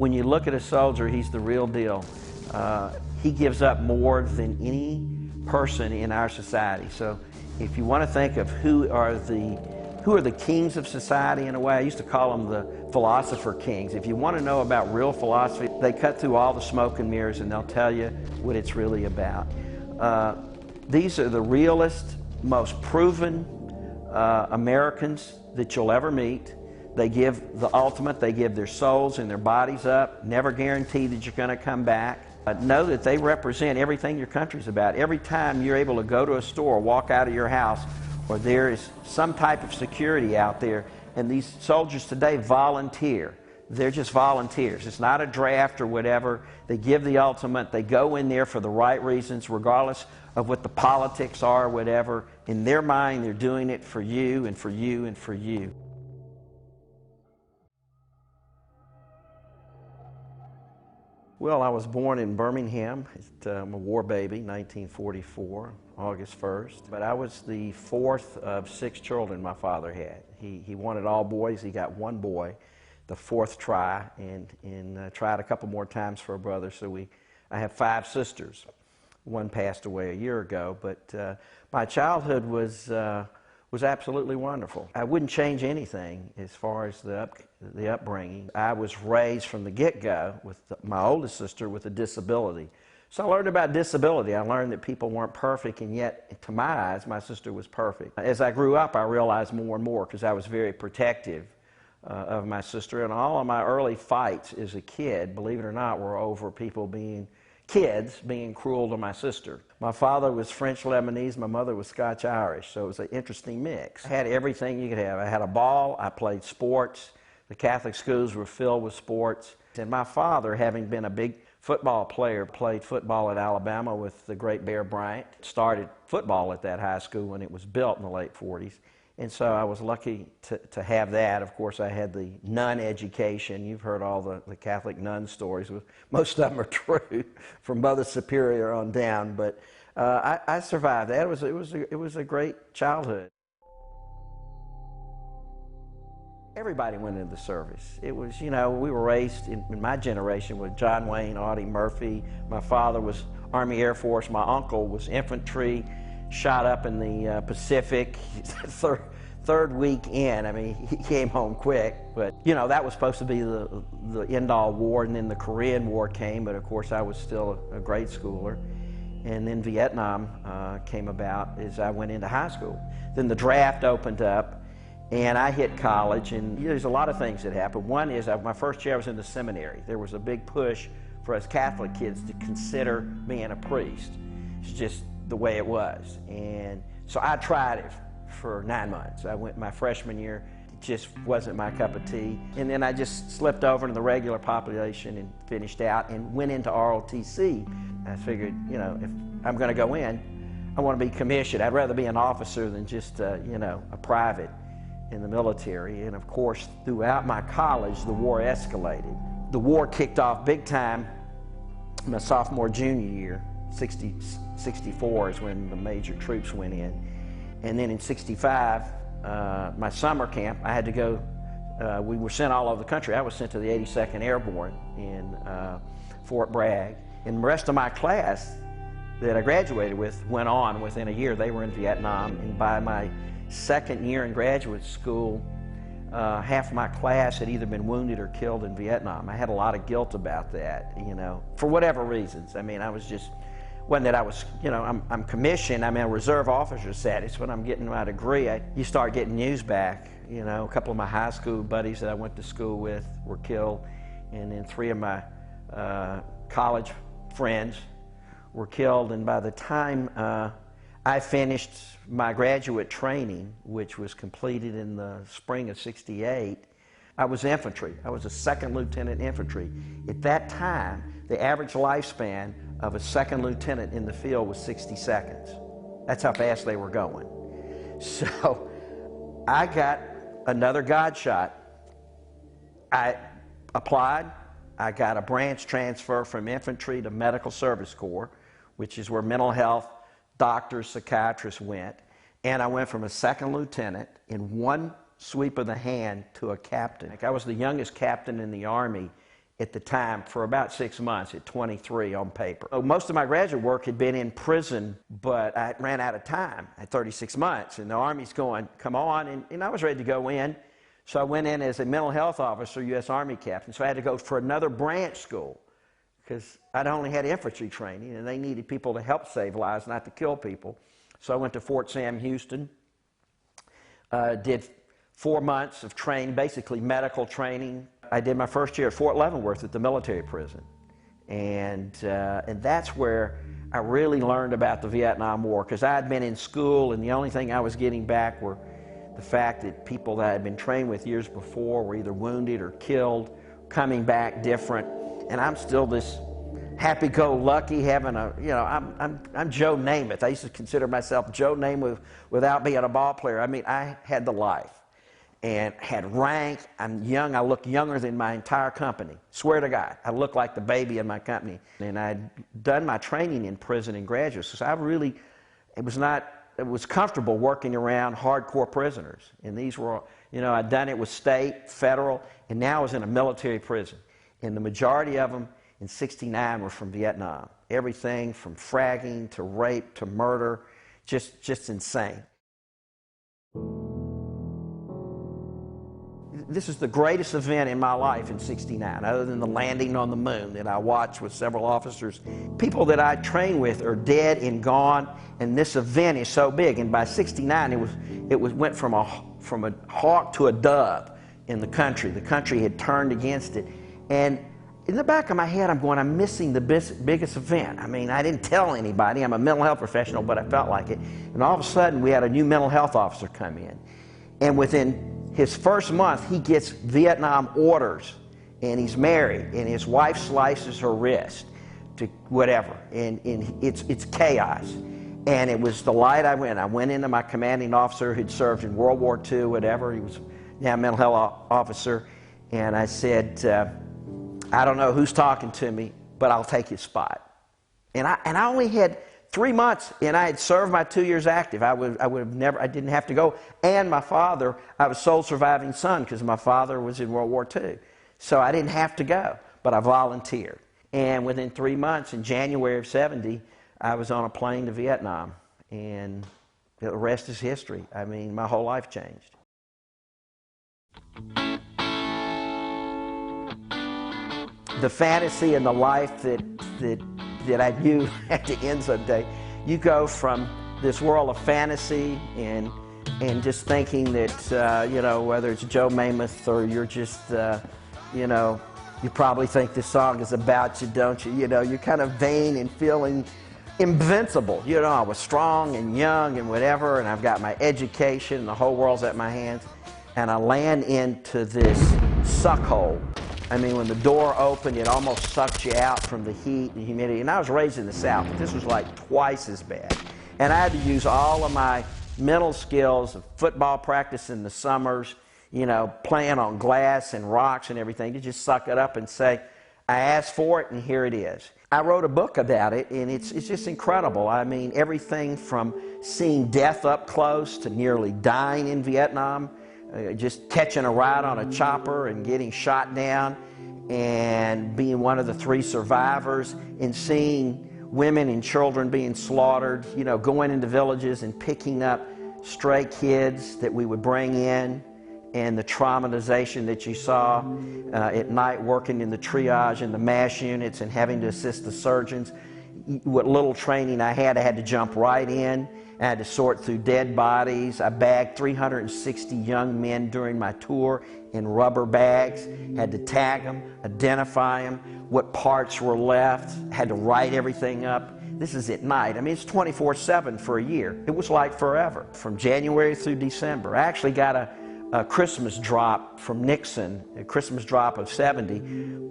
When you look at a soldier, he's the real deal. He gives up more than any person in our society. So if you want to think of who are the kings of society in a way, I used to call them the philosopher kings. If you want to know about real philosophy, they cut through all the smoke and mirrors and they'll tell you what it's really about. These are the realest, most proven Americans that you'll ever meet. They give the ultimate. They give their souls and their bodies up, never guarantee that you're going to come back. Know that they represent everything your country's about. Every time you're able to go to a store, walk out of your house, or there is some type of security out there, and these soldiers today volunteer. They're just volunteers. It's not a draft or whatever. They give the ultimate. They go in there for the right reasons, regardless of what the politics are or whatever. In their mind, they're doing it for you and for you and for you. Well, I was born in Birmingham. I'm a war baby, 1944, August 1st. But I was the fourth of 6 children my father had. He wanted all boys. He got one boy, the fourth try, and tried a couple more times for a brother. So I have 5 sisters. One passed away a year ago, but my childhood was absolutely wonderful. I wouldn't change anything as far as the upbringing. I was raised from the get-go with my oldest sister with a disability. So I learned about disability. I learned that people weren't perfect, and yet, to my eyes, my sister was perfect. As I grew up, I realized more and more, because I was very protective of my sister, and all of my early fights as a kid, believe it or not, were over people being cruel to my sister. My father was French Lebanese, my mother was Scotch Irish, so it was an interesting mix. I had everything you could have. I had a ball, I played sports, the Catholic schools were filled with sports, and my father, having been a big football player, played football at Alabama with the great Bear Bryant, started football at that high school when it was built in the late 40s. And so I was lucky to have that. Of course, I had the nun education. You've heard all the Catholic nun stories. Most of them are true, from Mother Superior on down. But I survived that. It was a great childhood. Everybody went into the service. It was, we were raised in my generation with John Wayne, Audie Murphy. My father was Army Air Force. My uncle was infantry, shot up in the Pacific. Third week in, I mean, he came home quick, but that was supposed to be the end-all war, and then the Korean War came, but of course I was still a grade schooler. And then Vietnam came about as I went into high school. Then the draft opened up, and I hit college, and there's a lot of things that happened. One is my first year I was in the seminary. There was a big push for us Catholic kids to consider being a priest. It's just the way it was. And so I tried it for 9 months. I went my freshman year. It just wasn't my cup of tea. And then I just slipped over into the regular population and finished out and went into ROTC. I figured, if I'm going to go in, I want to be commissioned. I'd rather be an officer than just, a private in the military. And of course, throughout my college, the war escalated. The war kicked off big time my sophomore, junior year. 64 is when the major troops went in. And then in 65, my summer camp, I had to go, we were sent all over the country. I was sent to the 82nd Airborne in Fort Bragg. And the rest of my class that I graduated with went on within a year. They were in Vietnam. And by my second year in graduate school, half my class had either been wounded or killed in Vietnam. I had a lot of guilt about that, for whatever reasons. I mean, I was just, wasn't that I was, I'm commissioned, I'm a reserve officer status. When I'm getting my degree, you start getting news back. A couple of my high school buddies that I went to school with were killed, and then 3 of my college friends were killed. And by the time I finished my graduate training, which was completed in the spring of '68, I was infantry. I was a 2nd lieutenant infantry. At that time, the average lifespan of a 2nd lieutenant in the field was 60 seconds. That's how fast they were going. So I got another God shot. I applied. I got a branch transfer from infantry to medical service corps, which is where mental health doctors, psychiatrists went. And I went from a 2nd lieutenant in one sweep of the hand to a captain. I was the youngest captain in the Army, at the time for about 6 months at 23 on paper. So most of my graduate work had been in prison, but I ran out of time at 36 months, and the Army's going, come on, and I was ready to go in. So I went in as a mental health officer, U.S. Army captain, so I had to go for another branch school because I'd only had infantry training, and they needed people to help save lives, not to kill people. So I went to Fort Sam Houston, did 4 months of training, basically medical training. I did my first year at Fort Leavenworth at the military prison. And that's where I really learned about the Vietnam War, because I had been in school and the only thing I was getting back were the fact that people that I had been trained with years before were either wounded or killed, coming back different. And I'm still this happy-go-lucky, having a, you know, I'm Joe Namath. I used to consider myself Joe Namath without being a ball player. I mean, I had the life and had rank. I'm young. I look younger than my entire company. Swear to God, I look like the baby in my company. And I'd done my training in prison and graduate, so I really, it was comfortable working around hardcore prisoners. And these were, you know, I'd done it with state, federal, and now I was in a military prison. And the majority of them in '69 were from Vietnam. Everything from fragging to rape to murder, just insane. This is the greatest event in my life in '69, other than the landing on the moon that I watched with several officers. People that I trained with are dead and gone, and this event is so big. And by '69, it went from a hawk to a dove in the country. The country had turned against it. And in the back of my head, I'm missing the biggest event. I mean, I didn't tell anybody. I'm a mental health professional, but I felt like it. And all of a sudden, we had a new mental health officer come in. And within his first month, he gets Vietnam orders, and he's married, and his wife slices her wrist to whatever, and it's chaos. And it was the light I went into my commanding officer who'd served in World War II, whatever, he was now a mental health officer, and I said, I don't know who's talking to me, but I'll take his spot. And I only had 3 months, and I had served my 2 years active. I didn't have to go. And my father, I was sole surviving son because my father was in World War II. So I didn't have to go, but I volunteered. And within 3 months, in January of '70, I was on a plane to Vietnam. And the rest is history. I mean, my whole life changed. The fantasy and the life that I knew had to end someday. You go from this world of fantasy and just thinking that, you know, whether it's Joe Namath or you're just, you know, you probably think this song is about you, don't you? You know, you're kind of vain and feeling invincible. You know, I was strong and young and whatever, and I've got my education and the whole world's at my hands. And I land into this suck hole. I mean, when the door opened, it almost sucked you out from the heat and humidity. And I was raised in the South, but this was like twice as bad. And I had to use all of my mental skills of football practice in the summers, you know, playing on glass and rocks and everything, to just suck it up and say, I asked for it and here it is. I wrote a book about it, and it's just incredible. I mean, everything from seeing death up close to nearly dying in Vietnam, just catching a ride on a chopper and getting shot down and being one of the 3 survivors, and seeing women and children being slaughtered, you know, going into villages and picking up stray kids that we would bring in, and the traumatization that you saw at night working in the triage and the MASH units and having to assist the surgeons. What little training I had to jump right in. I had to sort through dead bodies. I bagged 360 young men during my tour in rubber bags. Had to tag them, identify them, what parts were left. Had to write everything up. This is at night. I mean, it's 24/7 for a year. It was like forever, from January through December. I actually got a Christmas drop from Nixon, a Christmas drop of '70,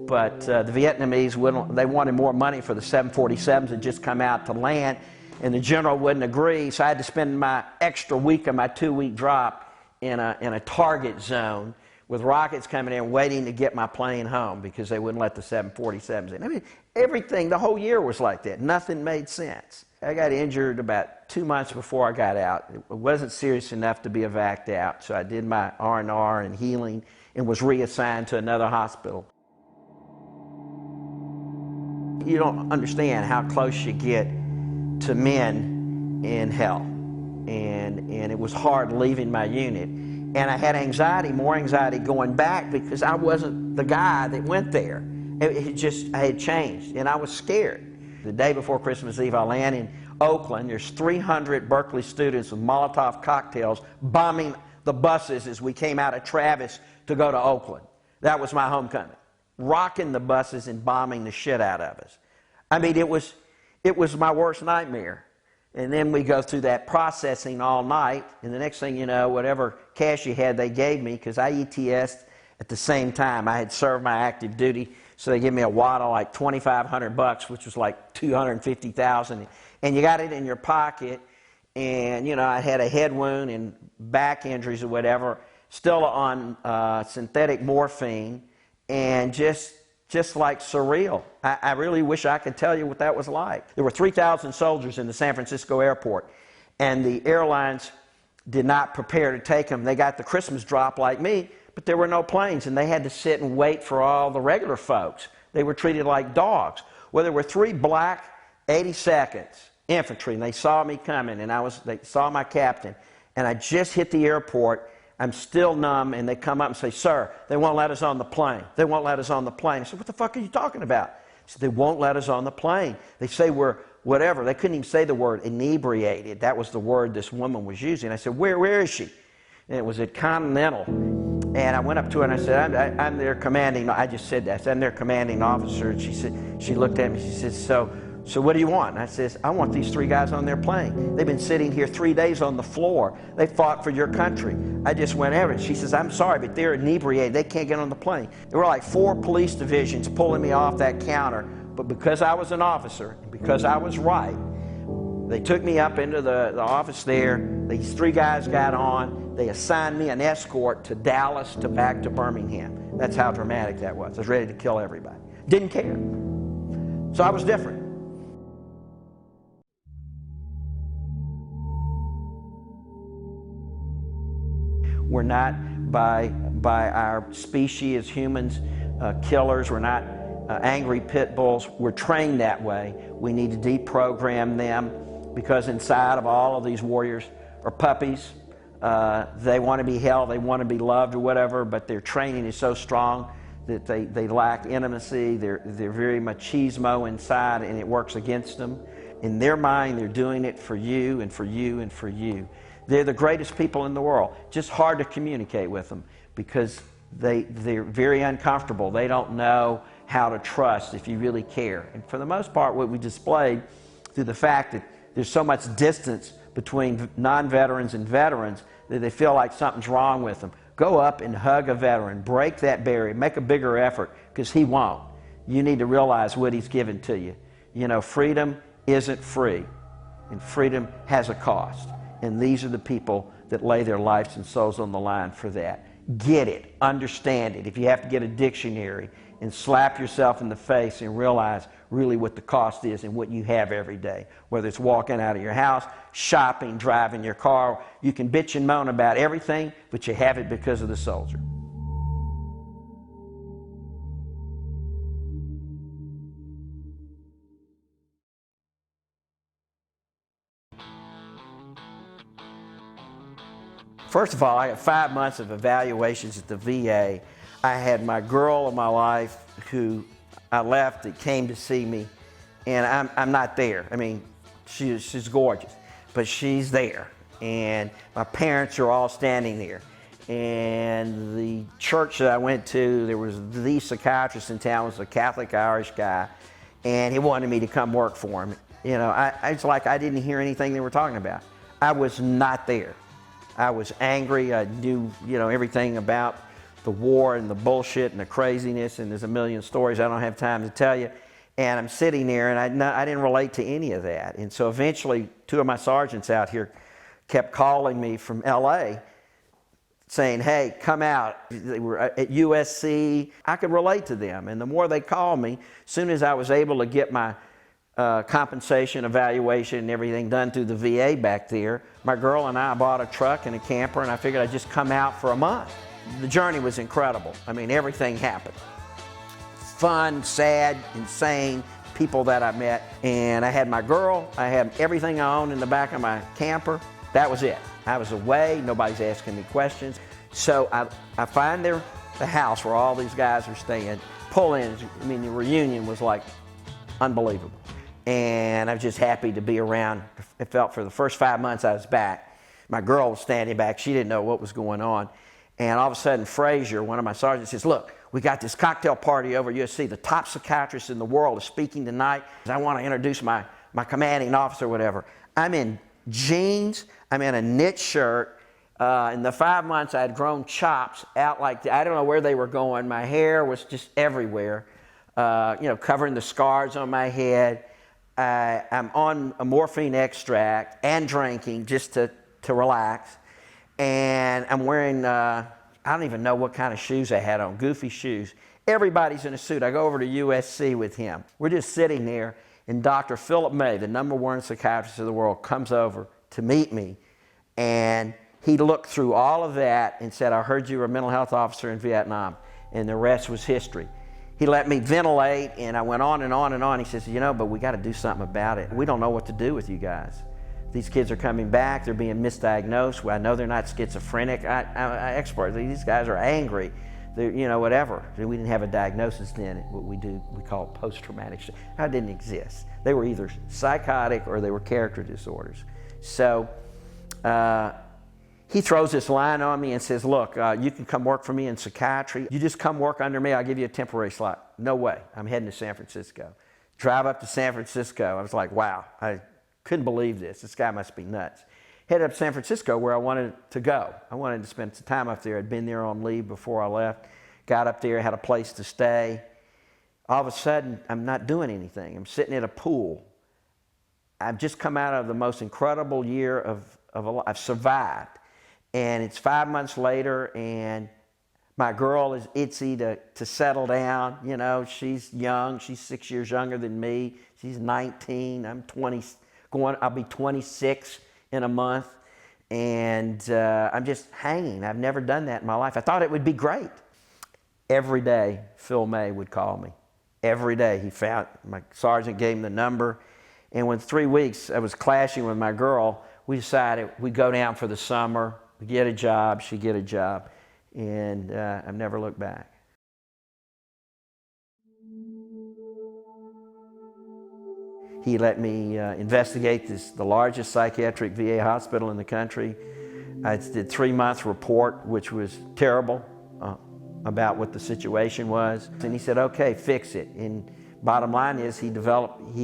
but the Vietnamese they wanted more money for the 747s that just come out to land, and the general wouldn't agree, so I had to spend my extra week of my 2-week drop in a target zone with rockets coming in waiting to get my plane home because they wouldn't let the 747s in. I mean, everything, the whole year was like that. Nothing made sense. I got injured about 2 months before I got out. It wasn't serious enough to be evac'd out, so I did my R&R and healing and was reassigned to another hospital. You don't understand how close you get to men in hell. And it was hard leaving my unit. And I had anxiety, more anxiety going back because I wasn't the guy that went there. I had changed, and I was scared. The day before Christmas Eve, I land in Oakland. There's 300 Berkeley students with Molotov cocktails bombing the buses as we came out of Travis to go to Oakland. That was my homecoming. Rocking the buses and bombing the shit out of us. I mean, it was my worst nightmare. And then we go through that processing all night, and the next thing you know, whatever cash you had, they gave me, because I ETS'd at the same time. I had served my active duty, so they gave me a wad of like $2,500, which was like $250,000, and you got it in your pocket. And you know, I had a head wound and back injuries or whatever, still on synthetic morphine, and just like surreal. I really wish I could tell you what that was like. There were 3,000 soldiers in the San Francisco airport, and the airlines did not prepare to take them. They got the Christmas drop like me, but there were no planes, and they had to sit and wait for all the regular folks. They were treated like dogs. Well, there were 3 black 82nd infantry, and they saw me coming, and they saw my captain, and I just hit the airport. I'm still numb, and they come up and say, "Sir, they won't let us on the plane. They won't let us on the plane." I said, "What the fuck are you talking about?" I said, "They won't let us on the plane. They say we're whatever." They couldn't even say the word inebriated. That was the word this woman was using. I said, where is she? And it was at Continental. And I went up to her and I said, I'm their commanding, I just said that. I said, "I'm their commanding officer." And she looked at me, she said, So what do you want? And I says, "I want these 3 guys on their plane. They've been sitting here 3 days on the floor. They fought for your country. I just went over." She says, "I'm sorry, but they're inebriated. They can't get on the plane." There were like 4 police divisions pulling me off that counter. But because I was an officer, and because I was right, they took me up into the office there. These 3 guys got on. They assigned me an escort to Dallas back to Birmingham. That's how dramatic that was. I was ready to kill everybody. Didn't care. So I was different. We're not by our species as humans killers. We're not angry pit bulls. We're trained that way. We need to deprogram them, because inside of all of these warriors are puppies. They want to be held, they want to be loved or whatever, but their training is so strong that they lack intimacy. They're very machismo inside, and it works against them. In their mind, they're doing it for you and for you and for you. They're the greatest people in the world. Just hard to communicate with them because they're very uncomfortable. They don't know how to trust if you really care. And for the most part, what we displayed through the fact that there's so much distance between non-veterans and veterans that they feel like something's wrong with them. Go up and hug a veteran. Break that barrier. Make a bigger effort, because he won't. You need to realize what he's given to you. You know, freedom isn't free, and freedom has a cost. And these are the people that lay their lives and souls on the line for that. Get it. Understand it. If you have to get a dictionary and slap yourself in the face and realize really what the cost is and what you have every day, whether it's walking out of your house, shopping, driving your car. You can bitch and moan about everything, but you have it because of the soldier. First of all, I had 5 months of evaluations at the VA. I had my girl of my life who I left that came to see me, and I'm not there. I mean, she's gorgeous, but she's there. And my parents are all standing there. And the church that I went to, there was the psychiatrist in town, was a Catholic Irish guy, and he wanted me to come work for him. You know, it's like I didn't hear anything they were talking about. I was not there. I was angry. I knew, everything about the war and the bullshit and the craziness, and there's a million stories I don't have time to tell you. And I'm sitting there, and I didn't relate to any of that. And so eventually, 2 of my sergeants out here kept calling me from LA, saying, "Hey, come out." They were at USC. I could relate to them. And the more they called me, as soon as I was able to get my compensation, evaluation, and everything done through the VA back there, my girl and I bought a truck and a camper, and I figured I'd just come out for a month. The journey was incredible. I mean, everything happened. Fun, sad, insane, people that I met. And I had my girl, I had everything I owned in the back of my camper. That was it. I was away, nobody's asking me questions. So I find the house where all these guys are staying, pull in. I mean, the reunion was like unbelievable. And I was just happy to be around. It felt for the first 5 months I was back. My girl was standing back. She didn't know what was going on. And all of a sudden, Frazier, one of my sergeants, says, look, we got this cocktail party over at USC. The top psychiatrist in the world is speaking tonight. I want to introduce my commanding officer, whatever. I'm in jeans. I'm in a knit shirt. In the 5 months, I had grown chops out like I don't know where they were going. My hair was just everywhere, covering the scars on my head. I'm on a morphine extract and drinking just to relax. And I'm wearing, I don't even know what kind of shoes I had on, goofy shoes. Everybody's in a suit. I go over to USC with him. We're just sitting there, and Dr. Philip May, the #1 psychiatrist of the world, comes over to meet me. And he looked through all of that and said, I heard you were a mental health officer in Vietnam. And the rest was history. He let me ventilate, and I went on and on and on. He says, but we got to do something about it. We don't know what to do with you guys. These kids are coming back. They're being misdiagnosed. I know they're not schizophrenic. Experts. These guys are angry. They're, whatever. We didn't have a diagnosis then. What we call it post-traumatic stress. That didn't exist. They were either psychotic or they were character disorders. So he throws this line on me and says, look, you can come work for me in psychiatry. You just come work under me. I'll give you a temporary slot. No way. I'm heading to San Francisco. Drive up to San Francisco. I was like, wow. I couldn't believe this. This guy must be nuts. Headed up to San Francisco where I wanted to go. I wanted to spend some time up there. I'd been there on leave before I left. Got up there, had a place to stay. All of a sudden, I'm not doing anything. I'm sitting at a pool. I've just come out of the most incredible year of I've survived. And it's 5 months later, and my girl is itsy to settle down. She's young. She's 6 years younger than me. She's 19. I'm 20. I'll be 26 in a month. And I'm just hanging. I've never done that in my life. I thought it would be great. Every day, Phil May would call me. Every day. My sergeant gave him the number. And within 3 weeks, I was clashing with my girl. We decided we'd go down for the summer. We get a job, she get a job, and I've never looked back. He let me investigate the largest psychiatric VA hospital in the country. I did a 3-month report, which was terrible, about what the situation was. And he said, okay, fix it. And bottom line is he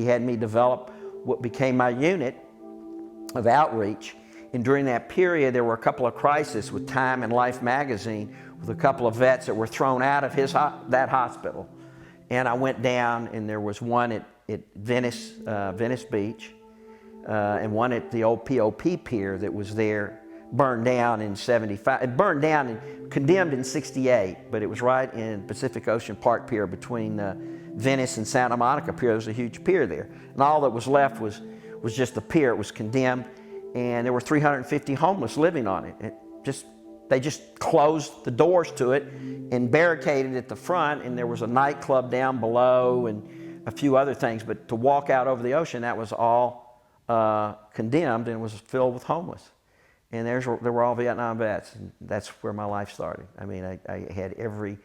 had me develop what became my unit of outreach. And during that period, there were a couple of crises with Time and Life magazine with a couple of vets that were thrown out of that hospital. And I went down, and there was one at Venice Beach, and one at the old POP pier that was there, burned down in 75. It burned down and condemned in 68, but it was right in Pacific Ocean Park Pier between Venice and Santa Monica Pier. There was a huge pier there. And all that was left was just the pier. It was condemned. And there were 350 homeless living on it. They just closed the doors to it and barricaded at the front, and there was a nightclub down below and a few other things. But to walk out over the ocean, that was all condemned and was filled with homeless. And there were all Vietnam vets, and that's where my life started. I mean, I had every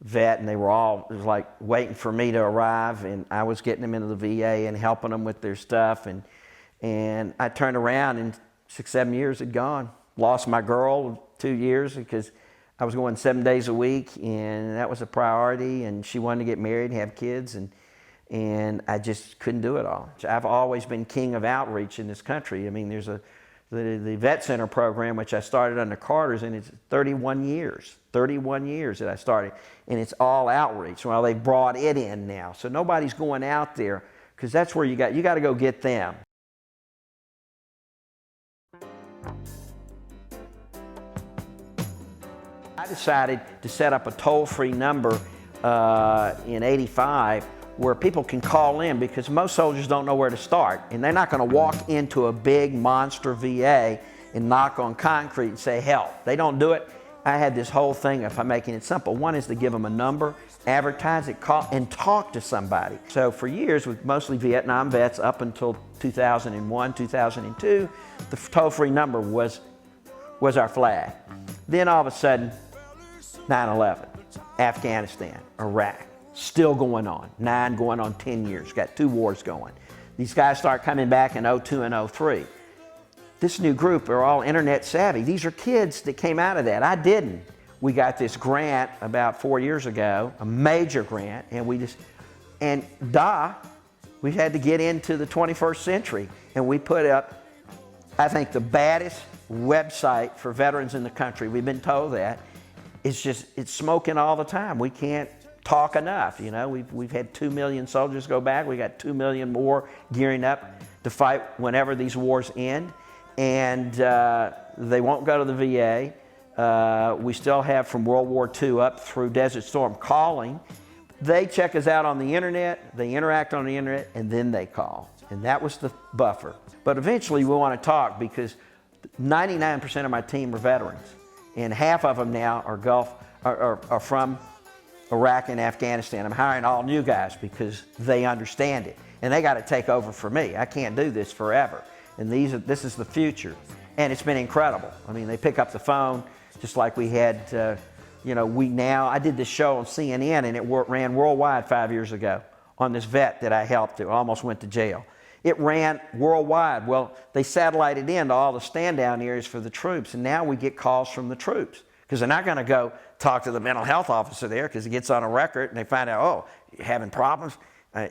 vet, and it was like waiting for me to arrive, and I was getting them into the VA and helping them with their stuff. And I turned around, and 6-7 years had gone. Lost my girl 2 years because I was going 7 days a week, and that was a priority. And she wanted to get married and have kids, and I just couldn't do it all. I've always been king of outreach in this country. I mean, there's the Vet Center program, which I started under Carter's, and it's 31 years that I started, and it's all outreach. Well, they've brought it in now, so nobody's going out there because that's where you got to go get them. I decided to set up a toll-free number in '85 where people can call in, because most soldiers don't know where to start, and they're not going to walk into a big monster VA and knock on concrete and say help. They don't do it. I had this whole thing, if I'm making it simple. One is to give them a number. advertise it, call, and talk to somebody. So for years, with mostly Vietnam vets up until 2001, 2002, the toll-free number was our flag. Then all of a sudden, 9/11, Afghanistan, Iraq, still going on, 9 going on 10 years, got 2 wars going. These guys start coming back in 02 and 03. This new group are all internet savvy. These are kids that came out of that. I didn't. We got this grant about 4 years ago, a major grant, and we had to get into the 21st century, and we put up, I think, the baddest website for veterans in the country. We've been told that. It's smoking all the time. We can't talk enough, you know. We've had 2 million soldiers go back. We got 2 million more gearing up to fight whenever these wars end, and they won't go to the VA. We still have from World War II up through Desert Storm calling. They check us out on the internet, they interact on the internet, and then they call. And that was the buffer. But eventually we want to talk, because 99% of my team are veterans, and half of them now are from Iraq and Afghanistan. I'm hiring all new guys because they understand it, and they got to take over for me. I can't do this forever, and this is the future, and it's been incredible. I mean, they pick up the phone. Just like we had, I did this show on CNN, and it ran worldwide 5 years ago on this vet that I helped who almost went to jail. It ran worldwide. Well, they satellited into all the stand-down areas for the troops, and now we get calls from the troops, because they're not going to go talk to the mental health officer there, because it gets on a record and they find out, oh, you're having problems,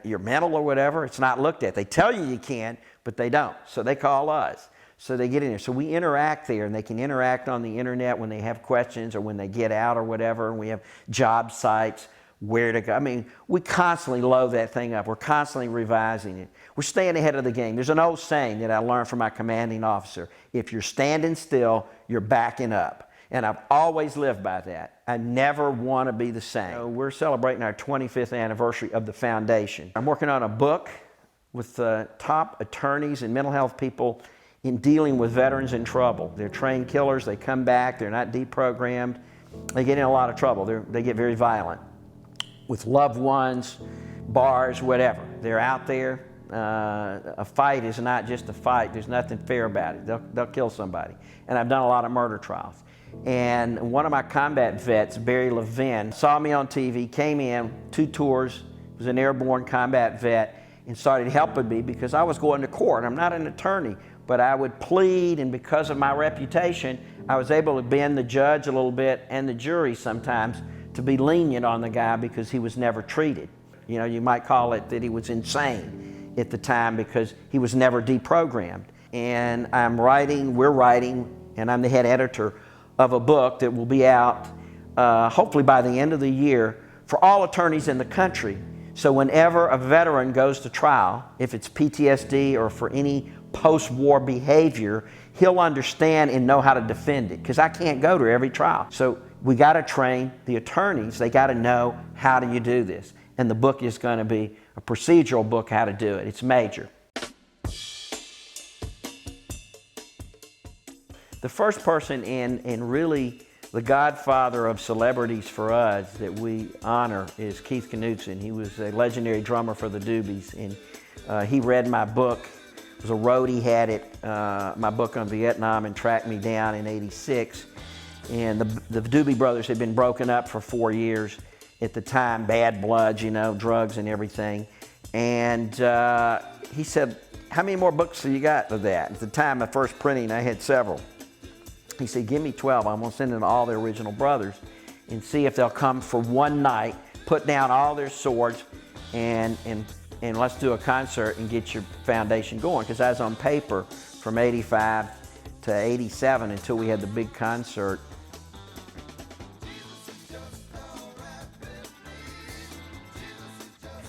you're mental or whatever. It's not looked at. They tell you can, but they don't. So they call us. So they get in there. So we interact there, and they can interact on the internet when they have questions or when they get out or whatever. And we have job sites, where to go. I mean, we constantly load that thing up. We're constantly revising it. We're staying ahead of the game. There's an old saying that I learned from my commanding officer: if you're standing still, you're backing up. And I've always lived by that. I never want to be the same. So we're celebrating our 25th anniversary of the foundation. I'm working on a book with top attorneys and mental health people in dealing with veterans in trouble. They're trained killers, they come back, they're not deprogrammed, they get in a lot of trouble, they get very violent with loved ones, bars, whatever. They're out there. A fight is not just a fight. There's nothing fair about it. They'll kill somebody. And I've done a lot of murder trials. And one of my combat vets, Barry Levin, saw me on TV, came in, 2 tours, was an airborne combat vet, and started helping me because I was going to court. I'm not an attorney, but I would plead, and because of my reputation, I was able to bend the judge a little bit and the jury sometimes to be lenient on the guy because he was never treated. You know, you might call it that he was insane at the time because he was never deprogrammed. And we're writing, and I'm the head editor of a book that will be out hopefully by the end of the year for all attorneys in the country. So whenever a veteran goes to trial, if it's PTSD or for any post-war behavior, he'll understand and know how to defend it, because I can't go to every trial. So we got to train the attorneys. They got to know, how do you do this? And the book is going to be a procedural book, how to do it. It's major. The first person and really the godfather of celebrities for us that we honor is Keith Knudsen. He was a legendary drummer for the Doobies, and he read my book. It was a roadie, had it, my book on Vietnam, and tracked me down in '86. And the Doobie Brothers had been broken up for 4 years at the time, bad blood, you know, drugs and everything. And he said, how many more books have you got of that? At the time, my first printing, I had several. He said, give me 12. I'm going to send them to all the original brothers and see if they'll come for one night, put down all their swords, and let's do a concert and get your foundation going. Because I was on paper from '85 to '87 until we had the big concert.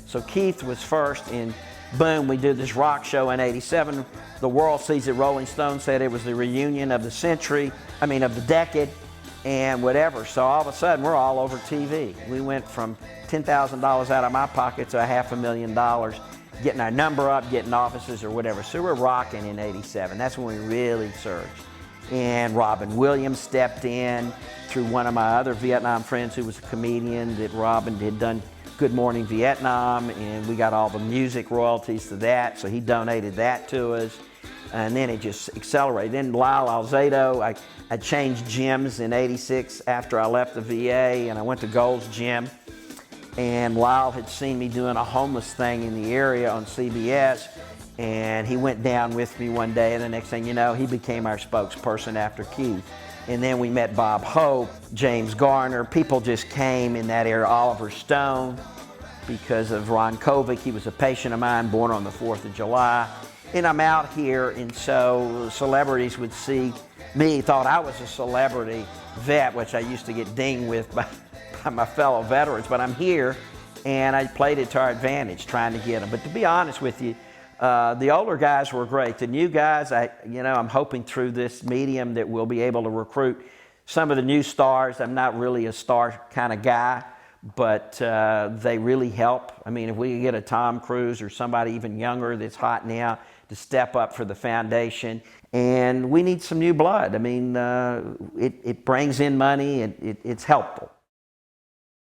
So Keith was first, and boom, we did this rock show in '87. The world sees it. Rolling Stone said it was the reunion of the century, of the decade, and whatever. So all of a sudden, we're all over TV. We went from $10,000 out of my pocket to $500,000, getting our number up, getting offices or whatever. So we're rocking in '87. That's when we really surged. And Robin Williams stepped in through one of my other Vietnam friends who was a comedian, that Robin had done Good Morning Vietnam, and we got all the music royalties to that, so he donated that to us. And then it just accelerated. Then Lyle Alzado, I changed gyms in '86 after I left the VA, and I went to Gold's Gym. And Lyle had seen me doing a homeless thing in the area on CBS, and he went down with me one day, and the next thing you know, he became our spokesperson after Keith. And then we met Bob Hope, James Garner. People just came in that area. Oliver Stone, because of Ron Kovic. He was a patient of mine, born on the 4th of July. And I'm out here, and so celebrities would see me, thought I was a celebrity vet, which I used to get dinged with by my fellow veterans. But I'm here, and I played it to our advantage, trying to get them. But to be honest with you, the older guys were great. The new guys, I'm hoping through this medium that we'll be able to recruit some of the new stars. I'm not really a star kind of guy, but they really help. I mean, if we could get a Tom Cruise or somebody even younger that's hot now to step up for the foundation, and we need some new blood. I mean, it brings in money, and it's helpful.